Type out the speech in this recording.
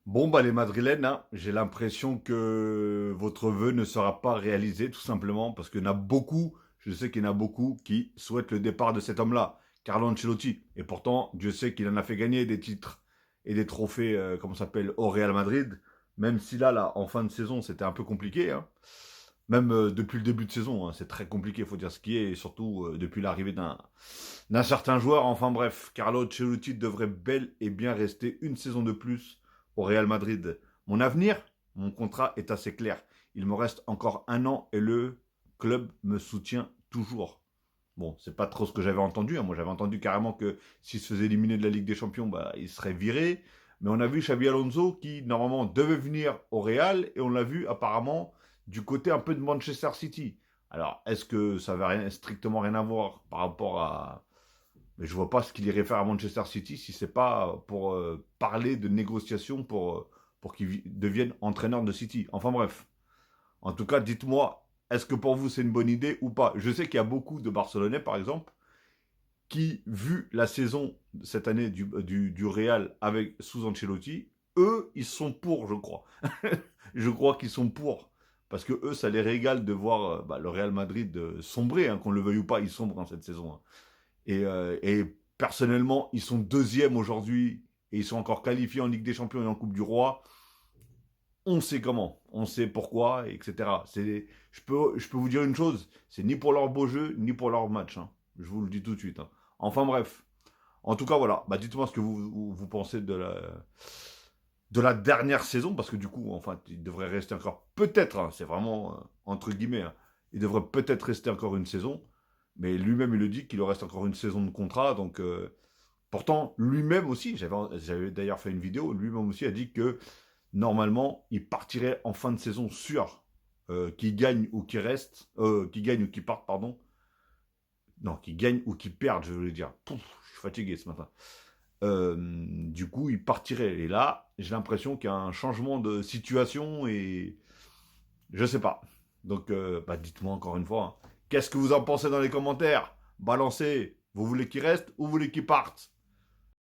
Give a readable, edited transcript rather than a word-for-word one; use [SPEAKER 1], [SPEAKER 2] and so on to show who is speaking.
[SPEAKER 1] Bon, bah, les Madrilènes, hein, j'ai l'impression que votre vœu ne sera pas réalisé, tout simplement, parce qu'il y en a beaucoup, je sais qu'il y en a beaucoup qui souhaitent le départ de cet homme-là, Carlo Ancelotti. Et pourtant, Dieu sait qu'il en a fait gagner des titres et des trophées, comment ça s'appelle, au Real Madrid, même si là, en fin de saison, c'était un peu compliqué, hein. Même depuis le début de saison, hein, c'est très compliqué, il faut dire ce qui est, et surtout depuis l'arrivée d'un certain joueur. Enfin bref, Carlo Ancelotti devrait bel et bien rester une saison de plus au Real Madrid. Mon avenir, mon contrat est assez clair. Il me reste encore un an et le club me soutient toujours. Bon, c'est pas trop ce que j'avais entendu, hein. Moi, j'avais entendu carrément que s'il se faisait éliminer de la Ligue des Champions, bah, il serait viré. Mais on a vu Xabi Alonso qui, normalement, devait venir au Real et on l'a vu apparemment du côté un peu de Manchester City. Alors, est-ce que ça va strictement rien à voir par rapport à... Mais je vois pas ce qu'il irait faire à Manchester City si c'est pas pour parler de négociations pour qu'il devienne entraîneur de City. Enfin bref. En tout cas, dites-moi, est-ce que pour vous c'est une bonne idée ou pas? Je sais qu'il y a beaucoup de Barcelonais, par exemple, qui, vu la saison cette année du Real avec sous Ancelotti, eux, ils sont pour, je crois. Je crois qu'ils sont pour. Parce que eux, ça les régale de voir le Real Madrid sombrer, hein, qu'on le veuille ou pas, ils sombrent en cette saison, hein. Et personnellement, ils sont deuxièmes aujourd'hui et ils sont encore qualifiés en Ligue des Champions et en Coupe du Roi. On sait comment, on sait pourquoi, etc. Je peux vous dire une chose, c'est ni pour leur beau jeu, ni pour leur match, hein. Je vous le dis tout de suite, hein. Enfin bref. En tout cas, voilà. Bah, dites-moi ce que vous pensez de la dernière saison, parce que du coup, enfin, il devrait rester encore, peut-être, hein, c'est vraiment entre guillemets, hein, il devrait peut-être rester encore une saison, mais lui-même, il le dit qu'il lui reste encore une saison de contrat, donc pourtant, lui-même aussi, j'avais d'ailleurs fait une vidéo, lui-même aussi a dit que normalement, il partirait en fin de saison sûr, qu'il gagne ou qu'il reste, qu'il gagne ou qu'il parte, pardon. Non, qu'il gagne ou qu'il perde, je voulais dire. Pouf, je suis fatigué ce matin. Du coup, il partirait. Et là, j'ai l'impression qu'il y a un changement de situation et je sais pas. Donc, bah, dites-moi encore une fois, hein. Qu'est-ce que vous en pensez dans les commentaires? Balancez. Vous voulez qu'il reste ou vous voulez qu'il parte?